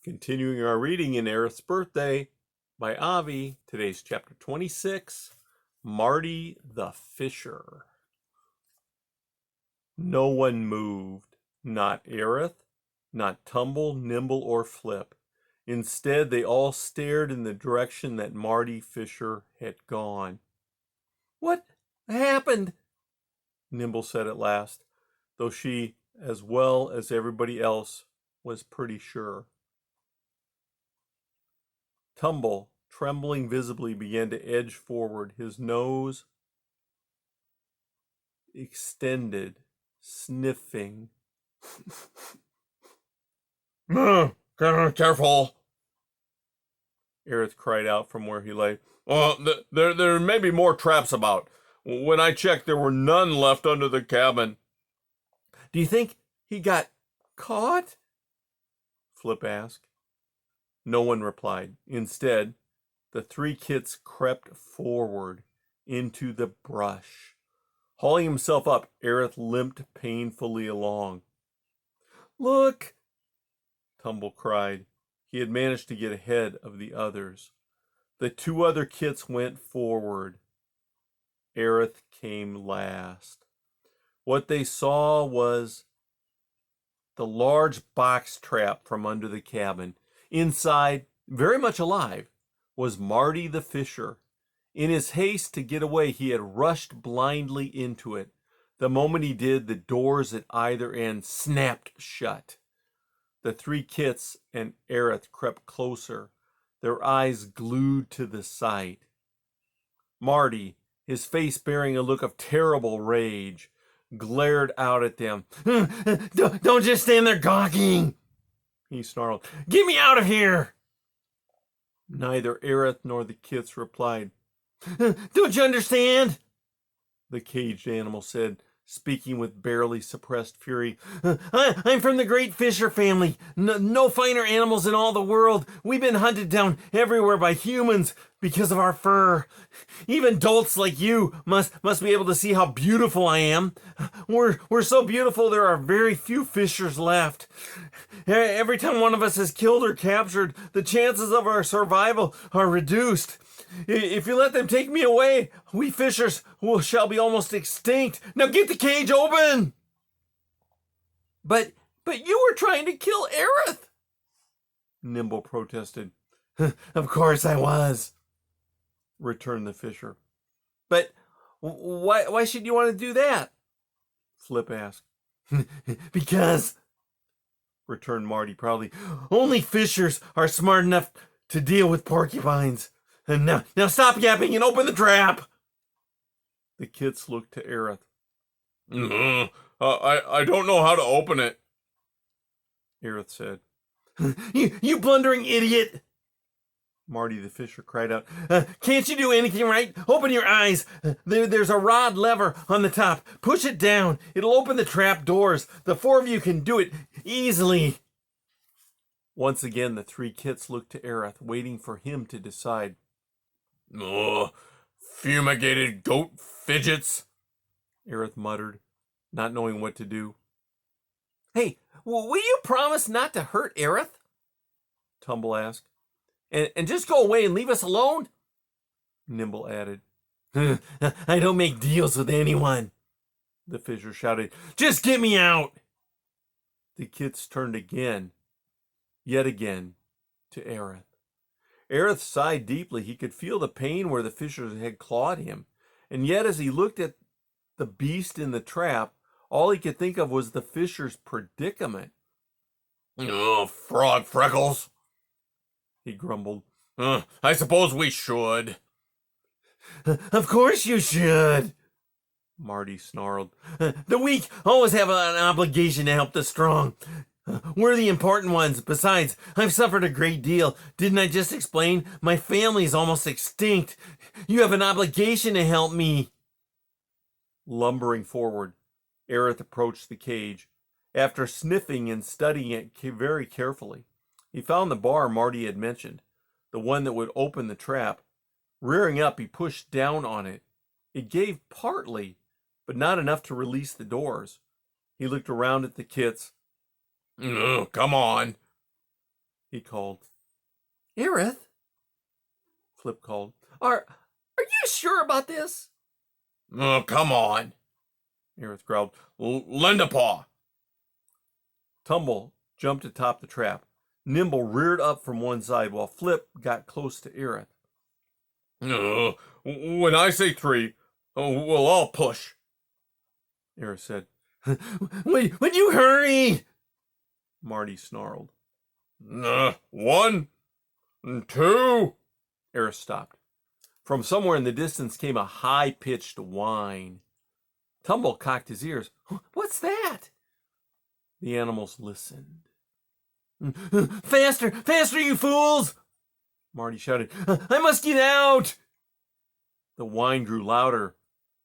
Continuing our reading in Ereth's Birthday by Avi, today's chapter 26, Marty the Fisher. No one moved, not Ereth, not Tumble, Nimble, or Flip. Instead, they all stared in the direction that Marty Fisher had gone. "What happened?" Nimble said at last, though she, as well as everybody else, was pretty sure. Tumble, trembling visibly, began to edge forward, his nose extended, sniffing. Careful, Ereth cried out from where he lay. There may be more traps about. When I checked, there were none left under the cabin. "Do you think he got caught?" Flip asked. No one replied. Instead, the three kits crept forward into the brush. Hauling himself up, Ereth limped painfully along. "Look!" Tumble cried. He had managed to get ahead of the others. The two other kits went forward. Ereth came last. What they saw was the large box trap from under the cabin. Inside, very much alive, was Marty the Fisher. In his haste to get away, he had rushed blindly into it. The moment he did, the doors at either end snapped shut. The three kits and Ereth crept closer, their eyes glued to the sight. Marty, his face bearing a look of terrible rage, glared out at them. Don't just stand there gawking," he snarled. "Get me out of here!" Neither Ereth nor the kits replied. "Don't you understand?" the caged animal said, speaking with barely suppressed fury. I'm from the great Fisher family. No finer animals in all the world. We've been hunted down everywhere by humans because of our fur. Even dolts like you must be able to see how beautiful I am. We're so beautiful there are very few Fishers left. Every time one of us is killed or captured, the chances of our survival are reduced. If you let them take me away, we Fishers shall be almost extinct. Now get the cage open!" But you were trying to kill Ereth," Nimble protested. "Of course I was," returned the Fisher. "But why should you want to do that?" Flip asked. "Because," returned Marty proudly, "only Fishers are smart enough to deal with porcupines. And now stop yapping and open the trap." The kits looked to Ereth. I don't know how to open it," Ereth said. You blundering idiot!" Marty the Fisher cried out. "Can't you do anything right? Open your eyes. There's a rod lever on the top. Push it down. It'll open the trap doors. The four of you can do it easily." Once again, the three kits looked to Ereth, waiting for him to decide. Fumigated goat fidgets," Ereth muttered, not knowing what to do. "Hey, will you promise not to hurt Ereth?" Tumble asked. And just go away and leave us alone?" Nimble added. "I don't make deals with anyone," the Fisher shouted. "Just get me out!" The kits turned yet again, to Ereth. Ereth sighed deeply. He could feel the pain where the Fishers had clawed him. And yet, as he looked at the beast in the trap, all he could think of was the Fisher's predicament. Frog freckles," he grumbled. "I suppose we should." "Of course you should," Marty snarled. "The weak always have an obligation to help the strong. We're the important ones. Besides, I've suffered a great deal. Didn't I just explain? My family's almost extinct. You have an obligation to help me." Lumbering forward, Ereth approached the cage. After sniffing and studying it very carefully, he found the bar Marty had mentioned, the one that would open the trap. Rearing up, he pushed down on it. It gave partly, but not enough to release the doors. He looked around at the kits. Come on. he called. Ereth, Flip called. Are you sure about this? Oh, come on, Ereth growled. Lend a paw. Tumble jumped atop the trap. Nimble reared up from one side while Flip got close to Ereth. When I say 3, we'll all push. Ereth said. Would you hurry? Marty snarled. 1, 2. Ereth stopped. From somewhere in the distance came a high-pitched whine. Tumble cocked his ears. What's that? The animals listened. Faster, faster, you fools! Marty shouted. I must get out! The whine grew louder,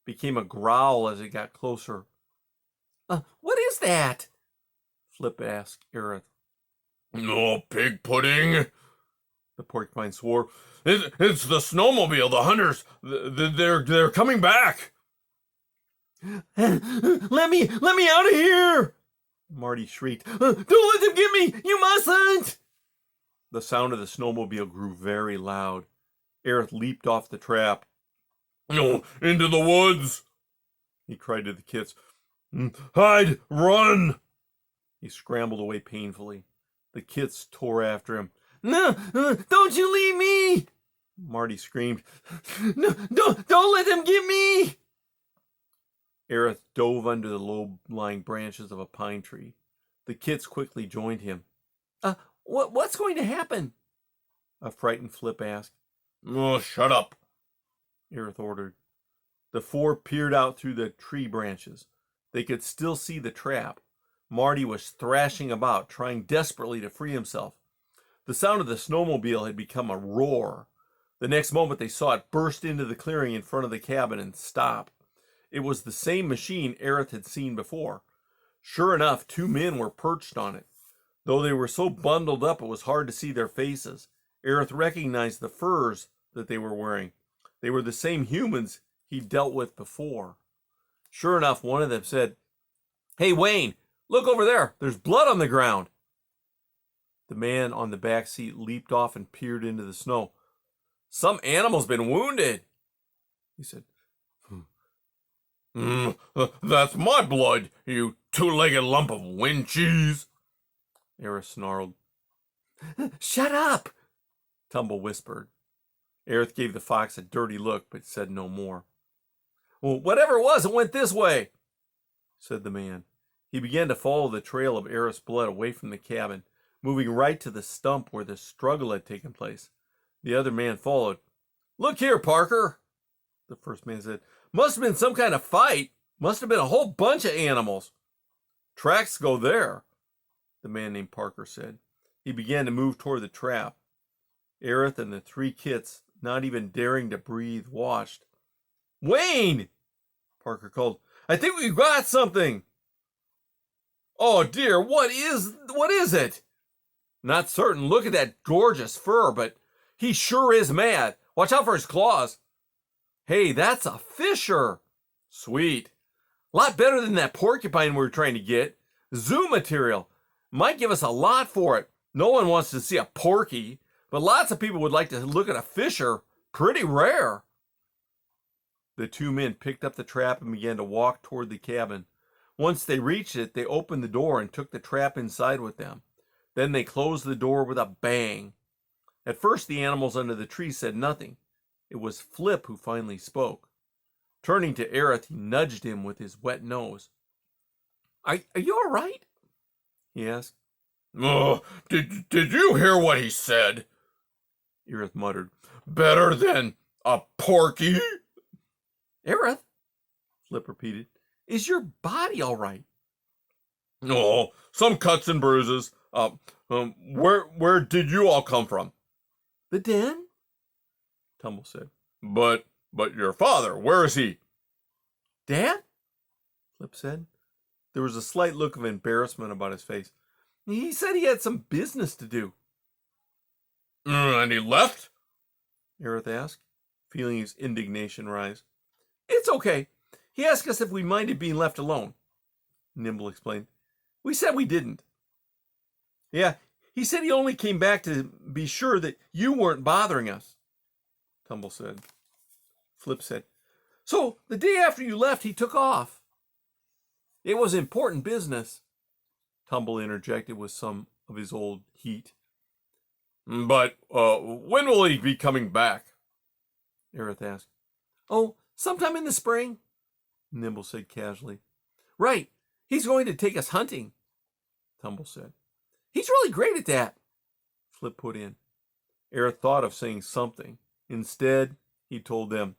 became a growl as it got closer. What is that? Flip asked Ereth. No, pig pudding, the porcupine swore. It's the snowmobile, the hunters. They're coming back. Let me out of here! Marty shrieked. Don't let them get me! You mustn't! The sound of the snowmobile grew very loud. Ereth leaped off the trap. No, into the woods, he cried to the kits. Hide! Run! He scrambled away painfully. The kits tore after him. No, don't you leave me! Marty screamed. No, don't let them get me! Ereth dove under the low-lying branches of a pine tree. The kits quickly joined him. What's going to happen? A frightened Flip asked. Oh, shut up, Ereth ordered. The 4 peered out through the tree branches. They could still see the trap. Marty was thrashing about, trying desperately to free himself. The sound of the snowmobile had become a roar. The next moment they saw it burst into the clearing in front of the cabin and stop. It was the same machine Ereth had seen before. Sure enough, 2 men were perched on it. Though they were so bundled up it was hard to see their faces. Ereth recognized the furs that they were wearing. They were the same humans he'd dealt with before. Sure enough, one of them said, Hey, Wayne, look over there. There's blood on the ground. The man on the back seat leaped off and peered into the snow. Some animal's been wounded, he said. That's my blood, you 2-legged lump of wind cheese, Ereth snarled. Shut up, Tumble whispered. Ereth gave the fox a dirty look, but said no more. Well, whatever it was, it went this way, said the man. He began to follow the trail of Ereth's blood away from the cabin, moving right to the stump where the struggle had taken place. The other man followed. Look here, Parker, the first man said. Must have been some kind of fight. Must have been a whole bunch of animals. Tracks go there, the man named Parker said. He began to move toward the trap. Ereth and the 3 kits, not even daring to breathe, watched. Wayne, Parker called. I think we've got something. Oh dear, what is it? Not certain. Look at that gorgeous fur, but he sure is mad. Watch out for his claws. Hey, that's a fisher. Sweet. Lot better than that porcupine we were trying to get. Zoo material. Might give us a lot for it. No one wants to see a porky, but lots of people would like to look at a fisher. Pretty rare. The 2 men picked up the trap and began to walk toward the cabin. Once they reached it, they opened the door and took the trap inside with them. Then they closed the door with a bang. At first, the animals under the tree said nothing. It was Flip who finally spoke. Turning to Ereth, he nudged him with his wet nose. Are you all right? He asked. Oh, did you hear what he said? Ereth muttered. Better than a porky? Ereth, Flip repeated. Is your body all right? Oh, some cuts and bruises. Where did you all come from? The den, Tumble said. But your father, where is he? Dad? Flip said. There was a slight look of embarrassment about his face. He said he had some business to do. And he left? Ereth asked, feeling his indignation rise. It's okay. He asked us if we minded being left alone, Nimble explained. We said we didn't. Yeah, He said he only came back to be sure that you weren't bothering us, Tumble said. Flip said, so the day after you left, he took off. It was important business, Tumble interjected with some of his old heat. But when will he be coming back? Ereth asked. Oh, sometime in the spring, Nimble said casually. Right, he's going to take us hunting, Tumble said. He's really great at that, Flip put in. Ereth thought of saying something. Instead, he told them,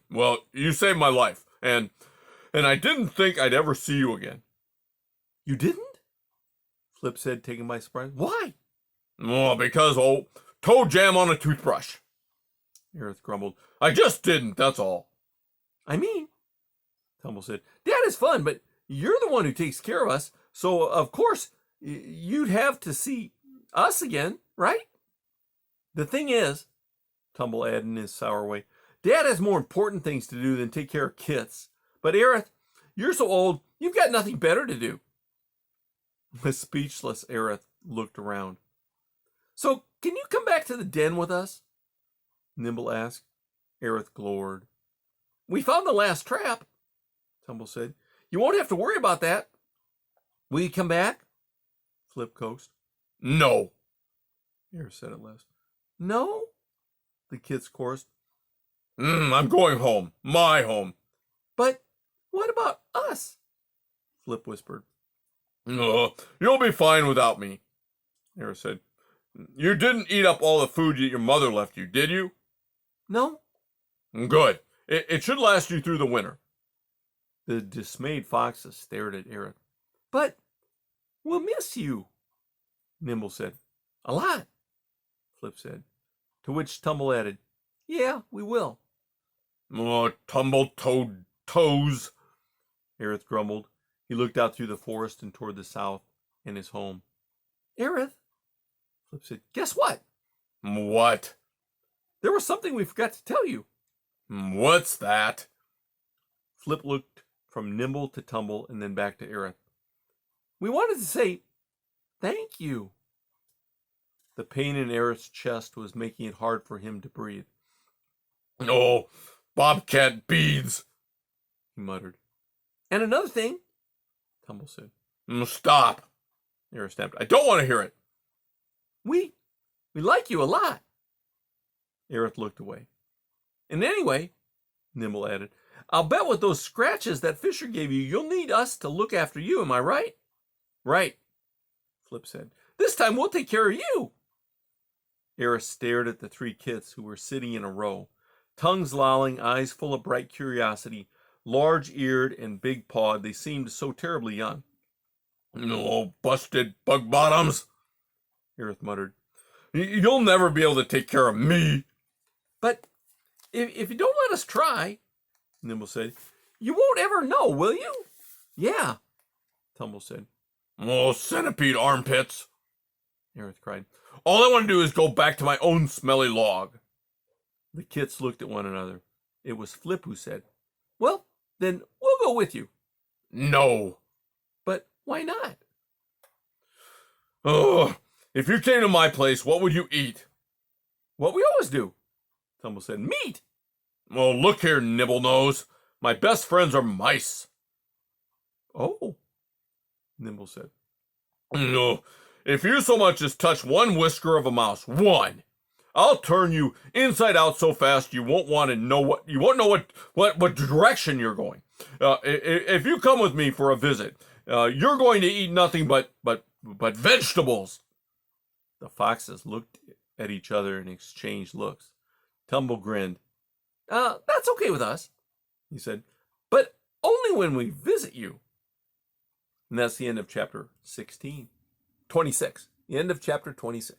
Well, you saved my life, and I didn't think I'd ever see you again. You didn't? Flip said, taken by surprise. Why? Well, because, toe jam on a toothbrush. Ereth grumbled. I just didn't, that's all. I mean, Tumble said, Dad is fun, but you're the one who takes care of us, so of course you'd have to see us again, right? The thing is, Tumble added in his sour way, Dad has more important things to do than take care of kits. But Ereth, you're so old, you've got nothing better to do. The speechless Ereth looked around. So, can you come back to the den with us? Nimble asked. Ereth glowered. We found the last trap, Tumble said. You won't have to worry about that. Will you come back? Flip coaxed. No, Ereth said at last. No? The kids chorused. I'm going home. My home. But what about us? Flip whispered. You'll be fine without me, Ereth said. You didn't eat up all the food that your mother left you, did you? No. Good. It should last you through the winter. The dismayed foxes stared at Ereth. But we'll miss you, Nimble said. A lot, Flip said. To which Tumble added, yeah, we will. Tumble-toed toes, Ereth grumbled. He looked out through the forest and toward the south and his home. Ereth, Flip said, guess what? What? There was something we forgot to tell you. What's that? Flip looked from Nimble to Tumble and then back to Ereth. We wanted to say thank you. The pain in Ereth's chest was making it hard for him to breathe. Oh, bobcat beads, he muttered. And another thing, Tumble said. Stop, Ereth snapped. I don't want to hear it. We like you a lot. Ereth looked away. And anyway, Nimble added, I'll bet with those scratches that Fisher gave you, you'll need us to look after you, am I right? Right, Flip said. This time we'll take care of you. Ereth stared at the three kits who were sitting in a row, tongues lolling, eyes full of bright curiosity, large-eared and big-pawed. They seemed so terribly young. Oh, busted bug bottoms, Ereth muttered. You'll never be able to take care of me. But if you don't let us try, Nimble said, you won't ever know, will you? Yeah, Tumble said. Oh, centipede armpits, Ereth cried. All I want to do is go back to my own smelly log. The kits looked at one another. It was Flip who said, well, then we'll go with you. No. But why not? Oh, if you came to my place, what would you eat? What we always do, Tumble said. Meat. Well, look here, Nibble Nose. My best friends are mice. Oh, Nimble said. No, if you so much as touch one whisker of a mouse, one, I'll turn you inside out so fast you won't want to know what direction you're going. If you come with me for a visit, you're going to eat nothing but vegetables. The foxes looked at each other and exchanged looks. Tumble grinned. That's okay with us, he said, but only when we visit you. And that's the end of chapter 26. The end of chapter 26.